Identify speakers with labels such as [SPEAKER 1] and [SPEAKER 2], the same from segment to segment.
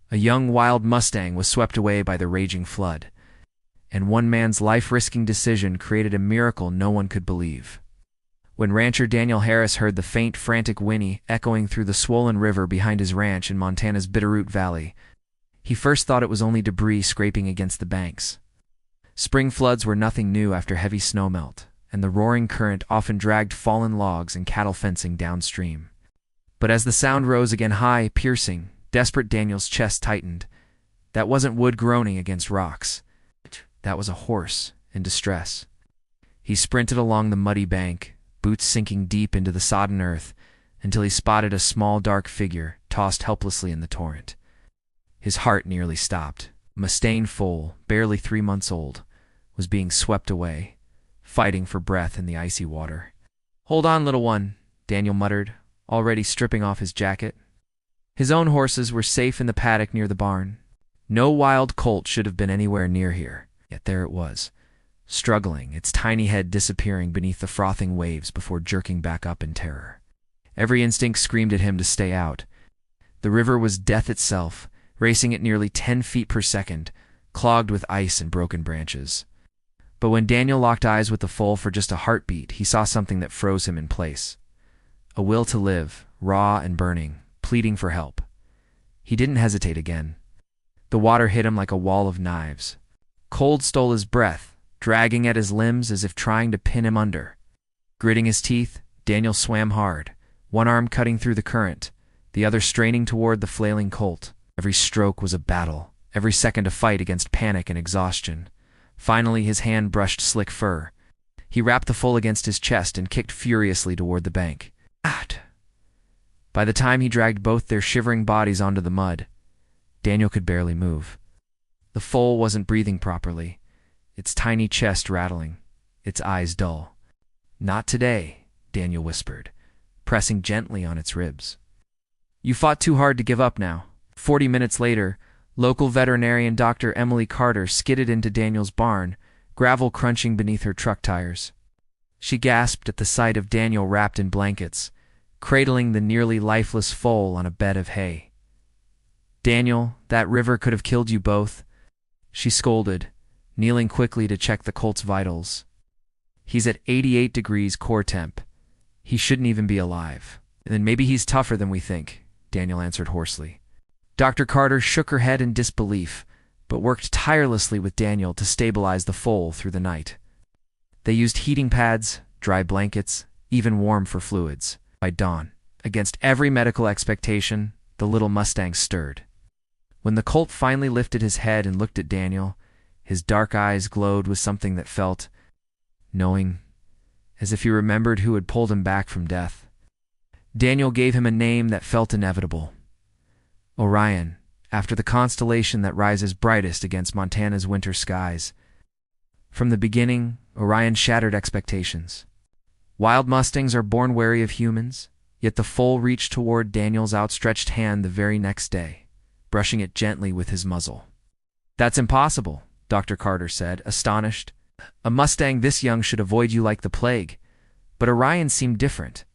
[SPEAKER 1] A young wild Mustang was swept away by the raging flood, and one man's life-risking decision created a miracle no one could believe. When rancher Daniel Harris heard the faint, frantic whinny echoing through the swollen river behind his ranch in Montana's Bitterroot Valley, he first thought it was only debris scraping against the banks. Spring floods were nothing new after heavy snowmelt, and the roaring current often dragged fallen logs and cattle fencing downstream. But as the sound rose again high, piercing, desperate, Daniel's chest tightened. That wasn't wood groaning against rocks. That was a horse in distress. He sprinted along the muddy bank, boots sinking deep into the sodden earth, until he spotted a small dark figure tossed helplessly in the torrent. His heart nearly stopped. Mustang Foal, barely 3 months old, was being swept away, fighting for breath in the icy water. "Hold on, little one," Daniel muttered, already stripping off his jacket. His own horses were safe in the paddock near the barn. No wild colt should have been anywhere near here, yet there it was, struggling, its tiny head disappearing beneath the frothing waves before jerking back up in terror. Every instinct screamed at him to stay out. The river was death itself, racing at nearly 10 feet per second, clogged with ice and broken branches. But when Daniel locked eyes with the foal for just a heartbeat, he saw something that froze him in place. A will to live, raw and burning, pleading for help. He didn't hesitate again. The water hit him like a wall of knives. Cold stole his breath, dragging at his limbs as if trying to pin him under. Gritting his teeth, Daniel swam hard, one arm cutting through the current, the other straining toward the flailing colt. Every stroke was a battle, every second a fight against panic and exhaustion. Finally, his hand brushed slick fur. He wrapped the foal against his chest and kicked furiously toward the bank. By the time he dragged both their shivering bodies onto the mud, Daniel could barely move. The foal wasn't breathing properly, its tiny chest rattling, its eyes dull. "Not today," Daniel whispered, pressing gently on its ribs. "You fought too hard to give up now." 40 minutes later, local veterinarian Dr. Emily Carter skidded into Daniel's barn, gravel crunching beneath her truck tires. She gasped at the sight of Daniel wrapped in blankets, cradling the nearly lifeless foal on a bed of hay. "Daniel, that river could have killed you both," she scolded, kneeling quickly to check the colt's vitals. "He's at 88 degrees core temp. He shouldn't even be alive." "Then maybe he's tougher than we think," Daniel answered hoarsely. Dr. Carter shook her head in disbelief, but worked tirelessly with Daniel to stabilize the foal through the night. They used heating pads, dry blankets, even warm for fluids. By dawn, against every medical expectation, the little Mustang stirred. When the colt finally lifted his head and looked at Daniel, his dark eyes glowed with something that felt knowing, as if he remembered who had pulled him back from death. Daniel gave him a name that felt inevitable. Orion, after the constellation that rises brightest against Montana's winter skies. From the beginning, Orion shattered expectations. Wild Mustangs are born wary of humans, yet the foal reached toward Daniel's outstretched hand the very next day, brushing it gently with his muzzle. "That's impossible," Dr. Carter said, astonished. "A Mustang this young should avoid you like the plague." But Orion seemed different.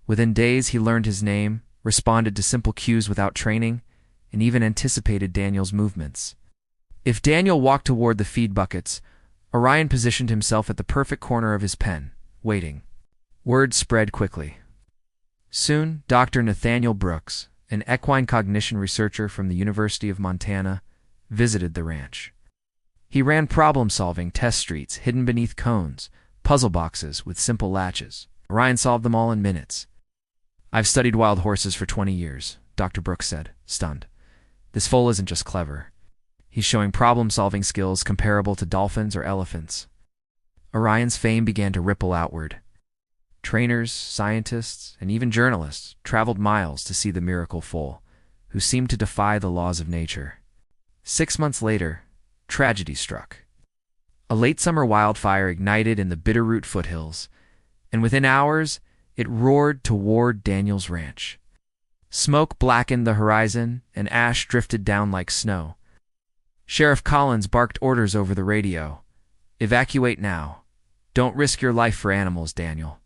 [SPEAKER 1] Within days he learned his name, responded to simple cues without training, and even anticipated Daniel's movements. If Daniel walked toward the feed buckets, Orion positioned himself at the perfect corner of his pen, waiting. Word spread quickly. Soon, Dr. Nathaniel Brooks, an equine cognition researcher from the University of Montana, visited the ranch. He ran problem-solving test streets hidden beneath cones, puzzle boxes with simple latches. Orion solved them all in minutes. "I've studied wild horses for 20 years, Dr. Brooks said, stunned. "This foal isn't just clever. He's showing problem-solving skills comparable to dolphins or elephants." Orion's fame began to ripple outward. Trainers, scientists, and even journalists traveled miles to see the miracle foal, who seemed to defy the laws of nature. 6 months later, tragedy struck. A late summer wildfire ignited in the Bitterroot foothills, and within hours, it roared toward Daniel's ranch. Smoke blackened the horizon, and ash drifted down like snow. Sheriff Collins barked orders over the radio. "Evacuate now. Don't risk your life for animals, Daniel."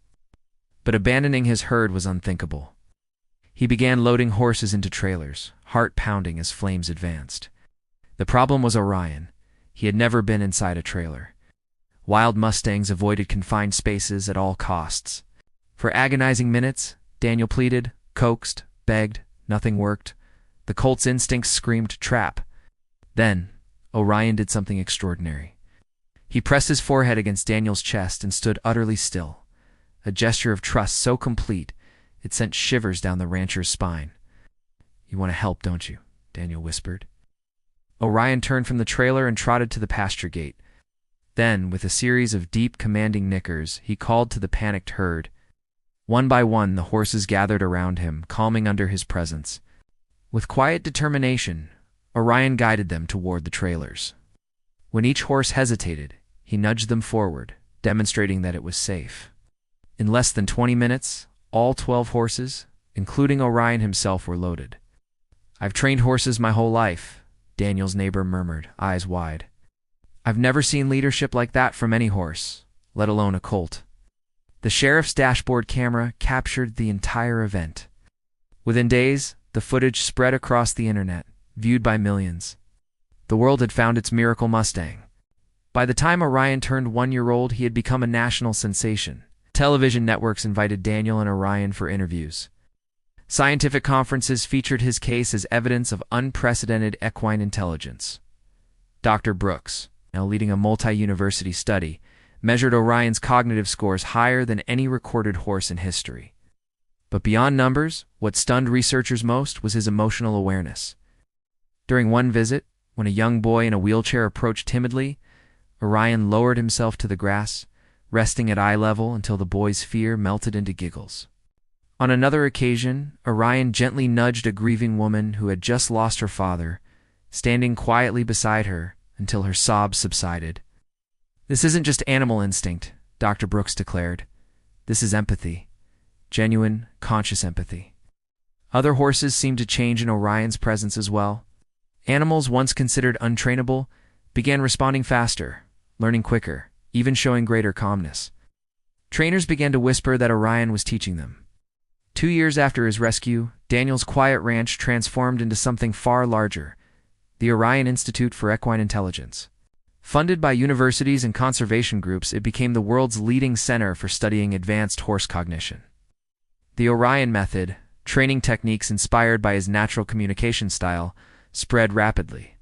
[SPEAKER 1] But abandoning his herd was unthinkable. He began loading horses into trailers, heart pounding as flames advanced. The problem was Orion. He had never been inside a trailer. Wild Mustangs avoided confined spaces at all costs. For agonizing minutes, Daniel pleaded, coaxed, begged. Nothing worked. The colt's instincts screamed trap. Then, Orion did something extraordinary. He pressed his forehead against Daniel's chest and stood utterly still, a gesture of trust so complete it sent shivers down the rancher's spine. "You want to help, don't you?" Daniel whispered. Orion turned from the trailer and trotted to the pasture gate. Then, with a series of deep, commanding nickers, he called to the panicked herd. One by one, the horses gathered around him, calming under his presence. With quiet determination, Orion guided them toward the trailers. When each horse hesitated, he nudged them forward, demonstrating that it was safe. In less than 20 minutes, all 12 horses, including Orion himself, were loaded. "I've trained horses my whole life," Daniel's neighbor murmured, eyes wide. "I've never seen leadership like that from any horse, let alone a colt." The sheriff's dashboard camera captured the entire event. Within days, the footage spread across the internet, viewed by millions. The world had found its miracle Mustang. By the time Orion turned 1-year-old, he had become a national sensation. Television networks invited Daniel and Orion for interviews. Scientific conferences featured his case as evidence of unprecedented equine intelligence. Dr. Brooks, now leading a multi-university study, measured Orion's cognitive scores higher than any recorded horse in history. But beyond numbers, what stunned researchers most was his emotional awareness. During one visit, when a young boy in a wheelchair approached timidly, Orion lowered himself to the grass, resting at eye level until the boy's fear melted into giggles. On another occasion, Orion gently nudged a grieving woman who had just lost her father, standing quietly beside her until her sobs subsided. "This isn't just animal instinct," Dr. Brooks declared. "This is empathy. Genuine, conscious empathy." Other horses seemed to change in Orion's presence as well. Animals once considered untrainable began responding faster, learning quicker, even showing greater calmness. Trainers began to whisper that Orion was teaching them. 2 years after his rescue, Daniel's quiet ranch transformed into something far larger, the Orion Institute for Equine Intelligence. Funded by universities and conservation groups, it became the world's leading center for studying advanced horse cognition. The Orion method, training techniques inspired by his natural communication style, spread rapidly.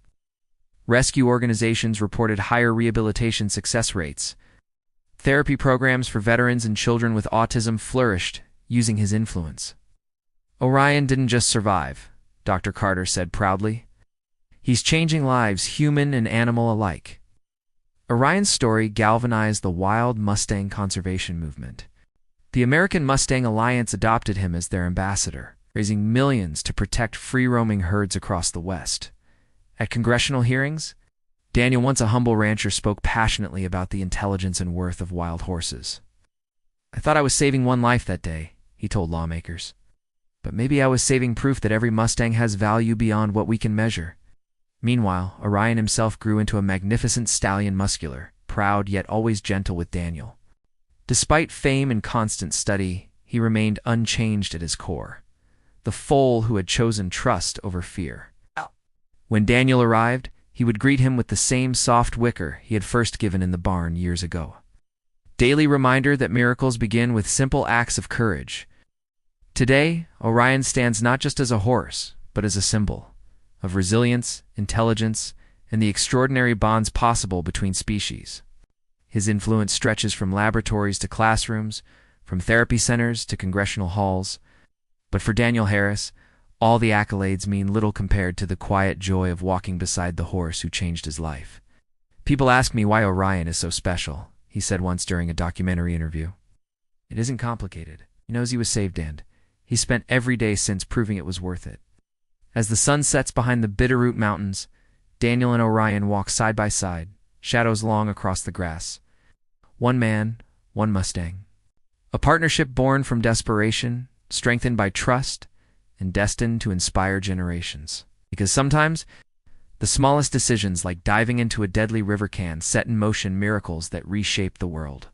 [SPEAKER 1] Rescue organizations reported higher rehabilitation success rates. Therapy programs for veterans and children with autism flourished, using his influence. "Orion didn't just survive," Dr. Carter said proudly. "He's changing lives, human and animal alike." Orion's story galvanized the wild Mustang conservation movement. The American Mustang Alliance adopted him as their ambassador, raising millions to protect free-roaming herds across the West. At congressional hearings, Daniel, once a humble rancher, spoke passionately about the intelligence and worth of wild horses. "I thought I was saving one life that day," he told lawmakers. "But maybe I was saving proof that every Mustang has value beyond what we can measure." Meanwhile, Orion himself grew into a magnificent stallion, muscular, proud, yet always gentle with Daniel. Despite fame and constant study, he remained unchanged at his core, the foal who had chosen trust over fear. When Daniel arrived, he would greet him with the same soft whicker he had first given in the barn years ago. Daily reminder that miracles begin with simple acts of courage. Today, Orion stands not just as a horse, but as a symbol of resilience, intelligence, and the extraordinary bonds possible between species. His influence stretches from laboratories to classrooms, from therapy centers to congressional halls. But for Daniel Harris, all the accolades mean little compared to the quiet joy of walking beside the horse who changed his life. "People ask me why Orion is so special," he said once during a documentary interview. "It isn't complicated. He knows he was saved, and he spent every day since proving it was worth it." As the sun sets behind the Bitterroot Mountains, Daniel and Orion walk side by side, shadows long across the grass. One man, one Mustang. A partnership born from desperation, strengthened by trust, and destined to inspire generations. Because sometimes, the smallest decisions, like diving into a deadly river, can set in motion miracles that reshape the world.